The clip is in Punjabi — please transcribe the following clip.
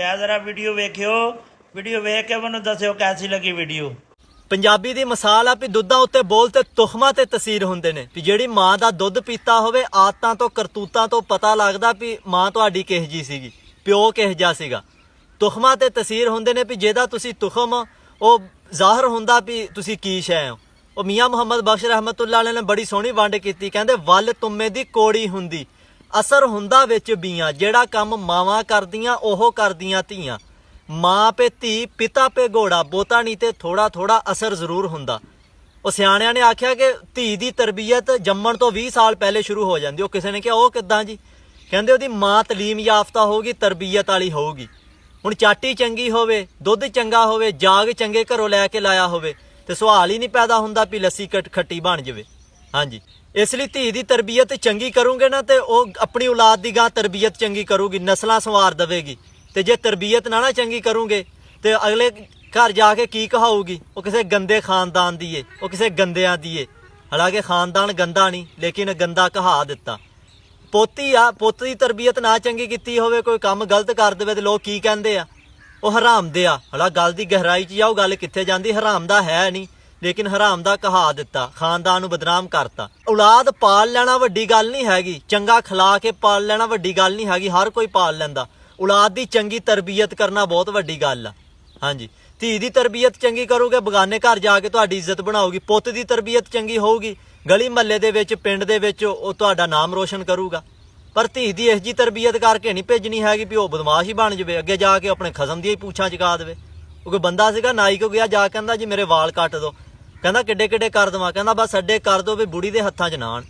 जरा वीडियो वेखियो, वीडियो वेख के मैनूं दस्सिओ कैसी लगी वीडियो। ਪੰਜਾਬੀ ਦੀ ਮਿਸਾਲ ਆ ਵੀ ਦੁੱਧਾਂ ਉੱਤੇ ਬੋਲ ਤੇ ਤੁਖਮਾਂ ਤੇ ਤਸੀਰ ਹੁੰਦੇ ਨੇ ਵੀ ਜਿਹੜੀ ਮਾਂ ਦਾ ਦੁੱਧ ਪੀਤਾ ਹੋਵੇ ਆਦਤਾਂ ਤੋਂ ਕਰਤੂਤਾਂ ਤੋਂ ਪਤਾ ਲੱਗਦਾ ਵੀ ਮਾਂ ਤੁਹਾਡੀ ਕਿਹੋ ਜਿਹੀ ਸੀਗੀ, ਪਿਓ ਕਿਹੋ ਜਿਹਾ ਸੀਗਾ। ਤੁਖਮਾਂ ਤੇ ਤਸੀਰ ਹੁੰਦੇ ਨੇ ਵੀ ਜਿਹਦਾ ਤੁਸੀਂ ਤੁਖਮ ਉਹ ਜ਼ਾਹਰ ਹੁੰਦਾ ਵੀ ਤੁਸੀਂ ਕੀ ਸ਼ੈ ਹੋ। ਉਹ ਮੀਆਂ ਮੁਹੰਮਦ ਬਖਸ਼ ਰਹਿਮਤੁल्लाह अलैह ਨੇ ਬੜੀ ਸੋਹਣੀ ਵੰਡ ਕੀਤੀ, ਕਹਿੰਦੇ ਵੱਲ ਤੁਮੇ ਦੀ ਕੋੜੀ ਹੁੰਦੀ ਅਸਰ ਹੁੰਦਾ ਵਿੱਚ ਬੀਆਂ, ਜਿਹੜਾ ਕੰਮ ਮਾਵਾਂ ਕਰਦੀਆਂ ਉਹ ਕਰਦੀਆਂ ਧੀਆਂ। ਮਾਂ ਪੇ ਧੀ ਪਿਤਾ ਪੇ ਘੋੜਾ, ਬੋਤਾ ਨਹੀਂ ਤੇ ਥੋੜਾ ਥੋੜਾ ਅਸਰ ਜ਼ਰੂਰ ਹੁੰਦਾ। ਉਹ ਸਿਆਣਿਆਂ ਨੇ ਆਖਿਆ ਕਿ ਧੀ ਦੀ ਤਰਬੀਅਤ ਜੰਮਣ ਤੋਂ 20 ਸਾਲ ਪਹਿਲੇ ਸ਼ੁਰੂ ਹੋ ਜਾਂਦੀ। ਉਹ ਕਿਸੇ ਨੇ ਕਿਹਾ ਉਹ ਕਿੱਦਾਂ ਜੀ? ਕਹਿੰਦੇ ਉਹਦੀ ਮਾਂ ਤਲੀਮ ਯਾਫਤਾ ਹੋਊਗੀ, ਤਰਬੀਅਤ ਵਾਲੀ ਹੋਊਗੀ। ਹੁਣ ਚਾਟੀ ਚੰਗੀ ਹੋਵੇ, ਦੁੱਧ ਚੰਗਾ ਹੋਵੇ, ਜਾਗ ਚੰਗੇ ਘਰੋਂ ਲੈ ਕੇ ਲਾਇਆ ਹੋਵੇ ਤੇ ਸਵਾਲ ਹੀ ਨਹੀਂ ਪੈਦਾ ਹੁੰਦਾ ਵੀ ਲੱਸੀ ਖੱਟੀ ਬਣ ਜਾਵੇ। ਹਾਂਜੀ, ਇਸ ਲਈ ਧੀ ਦੀ ਤਰਬੀਅਤ ਚੰਗੀ ਕਰੂੰਗੇ ਨਾ ਤੇ ਉਹ ਆਪਣੀ ਔਲਾਦ ਦੀ ਗਾਂ ਤਰਬੀਅਤ ਚੰਗੀ ਕਰੂਗੀ, ਨਸਲਾਂ ਸੰਵਾਰ ਦੇਵੇਗੀ। ਤੇ ਜੇ ਤਰਬੀਅਤ ਨਾ ਚੰਗੀ ਕਰੂੰਗੇ ਤੇ ਅਗਲੇ ਘਰ ਜਾ ਕੇ ਕੀ ਕਹਾਊਗੀ? ਉਹ ਕਿਸੇ ਗੰਦੇ ਖਾਨਦਾਨ ਦੀ ਏ, ਉਹ ਕਿਸੇ ਗੰਦਿਆਂ ਦੀ ਏ। ਹਾਲਾਂਕਿ ਖਾਨਦਾਨ ਗੰਦਾ ਨਹੀਂ, ਲੇਕਿਨ ਗੰਦਾ ਕਹਾ ਦਿੱਤਾ। ਪੋਤੀ ਆ, ਪੁੱਤ ਦੀ ਤਰਬੀਅਤ ਨਾ ਚੰਗੀ ਕੀਤੀ ਹੋਵੇ, ਕੋਈ ਕੰਮ ਗਲਤ ਕਰ ਦੇਵੇ ਤੇ ਲੋਕ ਕੀ ਕਹਿੰਦੇ ਆ? ਉਹ ਹਰਾਮ ਦੇ ਆ। ਹਲਾ ਗੱਲ ਦੀ ਗਹਿਰਾਈ 'ਚ ਜਾਓ, ਗੱਲ ਕਿੱਥੇ ਜਾਂਦੀ? ਹਰਾਮ ਦਾ ਹੈ ਨਹੀਂ, ਲੇਕਿਨ ਹਰਾਮ ਦਾ ਕਹਾ ਦਿੱਤਾ, ਖਾਨਦਾਨ ਨੂੰ ਬਦਨਾਮ ਕਰਤਾ। ਔਲਾਦ ਪਾਲ ਲੈਣਾ ਵੱਡੀ ਗੱਲ ਨਹੀਂ ਹੈਗੀ, ਚੰਗਾ ਖਿਲਾ ਕੇ ਪਾਲ ਲੈਣਾ ਵੱਡੀ ਗੱਲ ਨਹੀਂ ਹੈਗੀ, ਹਰ ਕੋਈ ਪਾਲ ਲੈਂਦਾ। ਔਲਾਦ ਦੀ ਚੰਗੀ ਤਰਬੀਅਤ ਕਰਨਾ ਬਹੁਤ ਵੱਡੀ ਗੱਲ ਆ। ਹਾਂਜੀ, ਧੀ ਦੀ ਤਰਬੀਅਤ ਚੰਗੀ ਕਰੋਗੇ, ਬਗਾਨੇ ਘਰ ਜਾ ਕੇ ਤੁਹਾਡੀ ਇੱਜ਼ਤ ਬਣਾਉਗੀ। ਪੁੱਤ ਦੀ ਤਰਬੀਅਤ ਚੰਗੀ ਹੋਊਗੀ, ਗਲੀ ਮਹੱਲੇ ਦੇ ਵਿੱਚ, ਪਿੰਡ ਦੇ ਵਿੱਚ ਉਹ ਤੁਹਾਡਾ ਨਾਮ ਰੋਸ਼ਨ ਕਰੂਗਾ। ਪਰ ਧੀ ਦੀ ਇਹੋ ਜਿਹੀ ਤਰਬੀਅਤ ਕਰਕੇ ਨਹੀਂ ਭੇਜਣੀ ਹੈਗੀ ਵੀ ਉਹ ਬਦਮਾਸ਼ ਹੀ ਬਣ ਜਾਵੇ, ਅੱਗੇ ਜਾ ਕੇ ਆਪਣੇ ਖਸਮ ਦੀਆਂ ਹੀ ਪੂਛਾਂ ਚੁਕਾ ਦੇਵੇ। ਉਹ ਕੋਈ ਬੰਦਾ ਸੀਗਾ, ਨਾਈ ਕੋ ਗਿਆ, ਜਾ ਕਹਿੰਦਾ ਜੀ ਮੇਰੇ ਵਾਲ ਕੱਟ ਦੋ। ਕਹਿੰਦਾ ਕਿੱਡੇ ਕਿੱਡੇ ਕਰ ਦੇਵਾਂ? ਕਹਿੰਦਾ ਬਸ ਅੱਡੇ ਕਰ ਦੋ ਵੀ ਬੁੜੀ ਦੇ ਹੱਥਾਂ 'ਚ ਨਾਣ।